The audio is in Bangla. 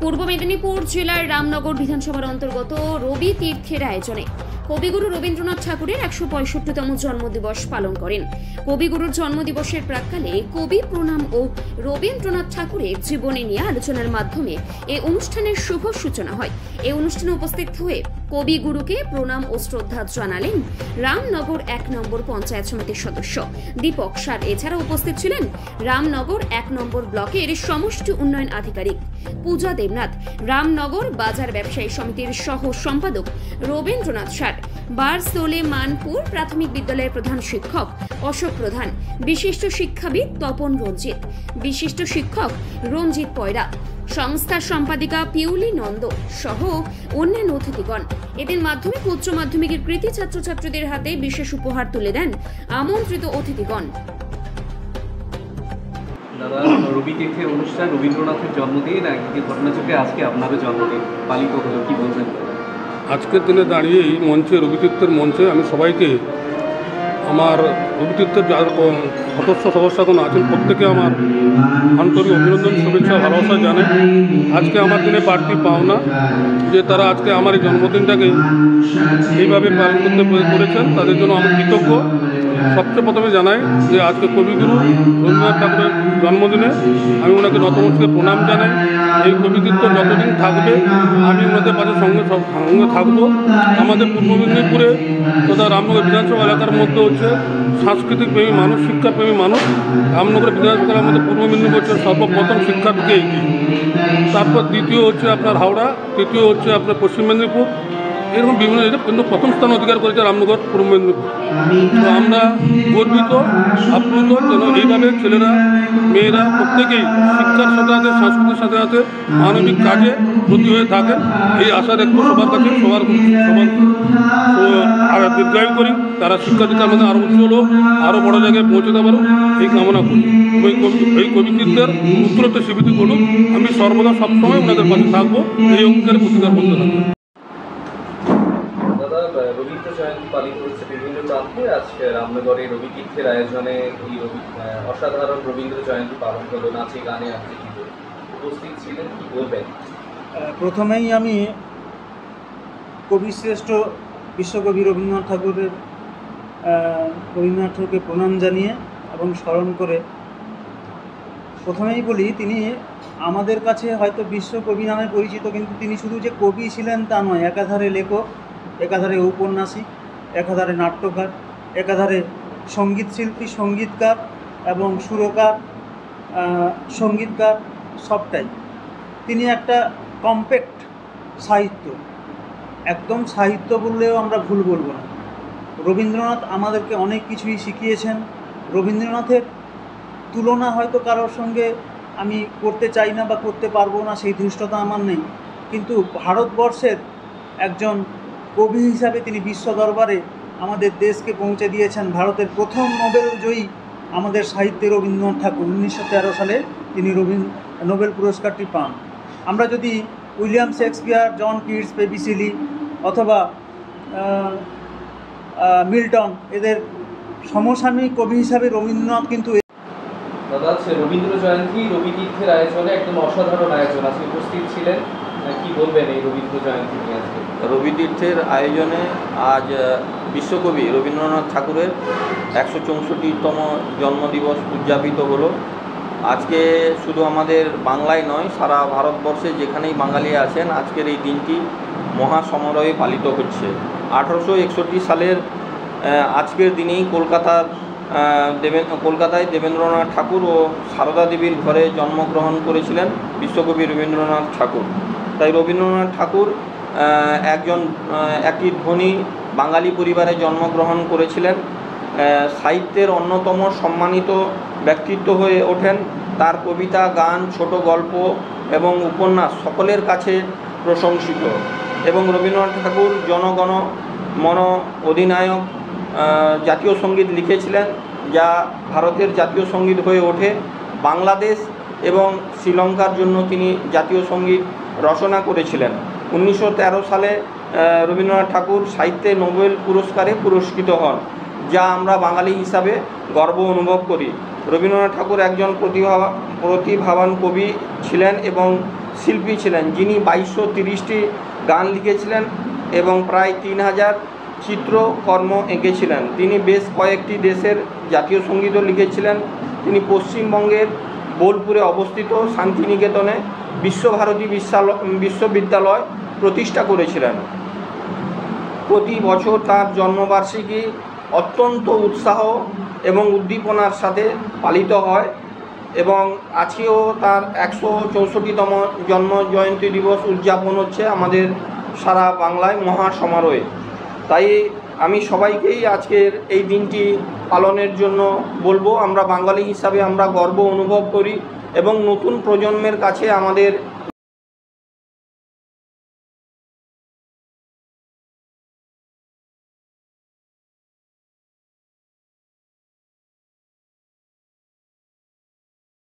পূর্ব মেদিনীপুর জেলার রামনগর বিধানসভার অন্তর্গত রবি তীর্থের আয়োজনে কবিগুরু রবীন্দ্রনাথ ঠাকুরের ১৬৫তম জন্মদিবস পালন করেন। কবিগুরুর জন্মদিবসের প্রাক্কালে কবি প্রণাম ও রবীন্দ্রনাথ ঠাকুরের জীবনী নিয়ে আলোচনার মাধ্যমে এই অনুষ্ঠানের শুভ সূচনা হয়। এই অনুষ্ঠানে উপস্থিত হয়ে কবিগুরুকে প্রণাম ও শ্রদ্ধা জানালেন রামনগর ১ নম্বর পঞ্চায়েত সমিতির সদস্য দীপক সার। এছাড়া উপস্থিত ছিলেন রামনগর ১ নম্বর ব্লকের সমষ্টি উন্নয়ন আধিকারিক পূজা দেবনাথ, রামনগর বাজার ব্যবসায়ী সমিতির সহ সম্পাদক রবীন্দ্রনাথ সার, বারসোলে মানপুর প্রাথমিক বিদ্যালয়ের প্রধান শিক্ষক অশোক প্রধান, বিশিষ্ট শিক্ষাবিদ তপন রঞ্জিত, বিশিষ্ট শিক্ষক রঞ্জিত পয়রা, সংস্থার সম্পাদিকা পিউলি নন্দ সহ অন্যান্য অতিথিগণ। এদিন মাধ্যমিক উচ্চ মাধ্যমিকের কৃতি ছাত্রছাত্রীদের হাতে বিশেষ উপহার তুলে দেন আমন্ত্রিত অতিথিগণ। দাদা, রবি তীর্থের অনুষ্ঠান, রবীন্দ্রনাথের জন্মদিন, একদিকে ঘটনাচক্রে আজকে আপনারও জন্মদিন পালিত হলো, কি বলবেন? আজকের দিনে দাঁড়িয়ে এই মঞ্চে, রবি তীর্থের মঞ্চে আমি সবাইকে, আমার রবি তীর্থের যার সদস্যগণ আছেন প্রত্যেকে আমার আন্তরিক অভিনন্দন, শুভেচ্ছা, ভালোবাসা জানে। আজকে আমার দিনে বাড়তি পাওনা যে তারা আজকে আমার এই জন্মদিনটাকে এইভাবে পালন করতে করেছেন, তাদের জন্য আমি কৃতজ্ঞ। সবচেয়ে প্রথমে জানাই যে আজকে কবিগুরু রবীন্দ্রনাথ ঠাকুরের জন্মদিনে আমি ওনাকে নতমস্তকে প্রণাম জানাই। এই কবি তীর্থ যতদিন থাকবে আমি ওনাদের পাশে সঙ্গে থাকবো। আমাদের পূর্ব মেদিনীপুরে তথা রামনগর বিধানসভা এলাকার মধ্যে হচ্ছে সাংস্কৃতিক প্রেমী মানুষ, শিক্ষাপ্রেমী মানুষ। রামনগর বিধানসভার মধ্যে পূর্ব মেদিনীপুর হচ্ছে সর্বপ্রথম শিক্ষার দিকে এগিয়ে, তারপর দ্বিতীয় হচ্ছে আপনার হাওড়া, তৃতীয় হচ্ছে আপনার পশ্চিম মেদিনীপুর, এরকম বিভিন্ন কিন্তু প্রথম স্থান অধিকার করেছে রামনগর পূর্ব মেদিনীপুর। তো আমরা গর্বিত, আপ্লুত যেন এইভাবে ছেলেরা, মেয়েরা প্রত্যেকেই শিক্ষার সাথে সাথে, সংস্কৃতির সাথে সাথে মানবিক কাজে ব্রতী হয়ে থাকে। এই আশা রাখবো সবার কাছে, সবার দীর্ঘায়ু করি, তারা শিক্ষা দীক্ষার মধ্যে আরও উজ্জ্বল হোক, আরও বড় জায়গায় পৌঁছতে পারো, এই কামনা করি। এই কবি তীর্থের উত্তরোত্তর স্বীকৃতি করুক। আমি সর্বদা সবসময় ওনাদের পাশে থাকবো, এই অঙ্গীকারে প্রতিকার করতে থাকবো। রবীন্দ্র জয়ন্তী পালিত হচ্ছে বিভিন্ন প্রান্তে। আজকে রামনগরে রবি তীর্থের আয়োজনে এই অসাধারণ রবীন্দ্র জয়ন্তী পালন হলো, নাচে গানে আপনি উপস্থিত ছিলেন, কি বলবেন? প্রথমেই আমি কবিশ্রেষ্ঠ বিশ্বকবি রবীন্দ্রনাথ ঠাকুরকে প্রণাম জানিয়ে এবং স্মরণ করে প্রথমেই বলি, তিনি আমাদের কাছে হয়তো বিশ্বকবি নামে পরিচিত, কিন্তু তিনি শুধু যে কবি ছিলেন তা নয়। একাধারে লেখক, একাধারে ঔপন্যাসিক, একাধারে নাট্যকার, একাধারে সঙ্গীত শিল্পী, সঙ্গীতকার এবং সুরকার, সঙ্গীতকার, সবটাই। তিনি একটা কম্প্যাক্ট সাহিত্য, একদম সাহিত্য বললেও আমরা ভুল বলবো না। রবীন্দ্রনাথ আমাদেরকে অনেক কিছুই শিখিয়েছেন। রবীন্দ্রনাথের তুলনা হয়তো কারোর সঙ্গে আমি করতে চাই না বা করতে পারবো না, সেই ধৃষ্টতা আমার নেই, কিন্তু ভারতবর্ষের একজন কবি হিসাবে তিনি বিশ্ব দরবারে আমাদের দেশকে পৌঁছে দিয়েছেন। ভারতের প্রথম নোবেল জয়ী আমাদের সাহিত্যে রবীন্দ্রনাথ ঠাকুর 1913 সালে তিনি নোবেল পুরস্কারটি পান। আমরা যদি William Shakespeare, John Keats, P B Shelley অথবা মিল্টন, এদের সমসাময়িক কবি হিসাবে রবীন্দ্রনাথ কিন্তু। দাদা, রবীন্দ্র জয়ন্তী রবি তীর্থের আয়োজনে একদম অসাধারণ আয়োজন, আজকে উপস্থিত ছিলেন, কি বলবেন এই রবীন্দ্র জয়ন্তী নিয়ে? আজকে রবি তীর্থের আয়োজনে আজ বিশ্বকবি রবীন্দ্রনাথ ঠাকুরের ১৬৪তম জন্মদিবস উদযাপিত হলো। আজকে শুধু আমাদের বাংলায় নয়, সারা ভারতবর্ষে যেখানেই বাঙালি আছেন আজকের এই দিনটি মহাসমারোহে পালিত হচ্ছে। 1861 সালের আজকের দিনেই কলকাতায় দেবেন্দ্রনাথ ঠাকুর ও সারদা দেবীর ঘরে জন্মগ্রহণ করেছিলেন বিশ্বকবি রবীন্দ্রনাথ ঠাকুর। তাই রবীন্দ্রনাথ ঠাকুর একটি ধনী বাঙালি পরিবারে জন্মগ্রহণ করেছিলেন। সাহিত্যের অন্যতম সম্মানিত ব্যক্তিত্ব হয়ে ওঠেন। তার কবিতা, গান, ছোট গল্প এবং উপন্যাস সকলের কাছে প্রশংসিত। এবং রবীন্দ্রনাথ ঠাকুর জনগণ মন অধিনায়ক জাতীয় সঙ্গীত লিখেছিলেন, যা ভারতের জাতীয় সঙ্গীত হয়ে ওঠে। বাংলাদেশ এবং শ্রীলঙ্কার জন্য তিনি জাতীয় সঙ্গীত রচনা করেছিলেন। 1913 সালে রবীন্দ্রনাথ ঠাকুর সাহিত্যে নোবেল পুরস্কারে পুরস্কৃত হন, যা আমরা বাঙালি হিসাবে গর্ব অনুভব করি। রবীন্দ্রনাথ ঠাকুর একজন প্রতিভাবান কবি ছিলেন এবং শিল্পী ছিলেন, যিনি 2230টি গান লিখেছিলেন এবং প্রায় 3000 চিত্রকর্ম এঁকেছিলেন। তিনি বেশ কয়েকটি দেশের জাতীয় সঙ্গীতও লিখেছিলেন। তিনি পশ্চিমবঙ্গের বোলপুরে অবস্থিত শান্তিনিকেতনে বিশ্বভারতী বিশ্ববিদ্যালয় প্রতিষ্ঠা করেছিলেন। প্রতি বছর তার জন্মবার্ষিকী অত্যন্ত উৎসাহ এবং উদ্দীপনার সাথে পালিত হয় এবং আজকেও তার 164তম জন্ম জয়ন্তী দিবস উদযাপন হচ্ছে আমাদের সারা বাংলায় মহা সমারোহে। তাই আমি সবাইকেই আজকের এই দিনটি পালনের জন্য বলবো, আমরা বাঙালি হিসাবে আমরা গর্ব অনুভব করি এবং নতুন প্রজন্মের কাছে আমাদের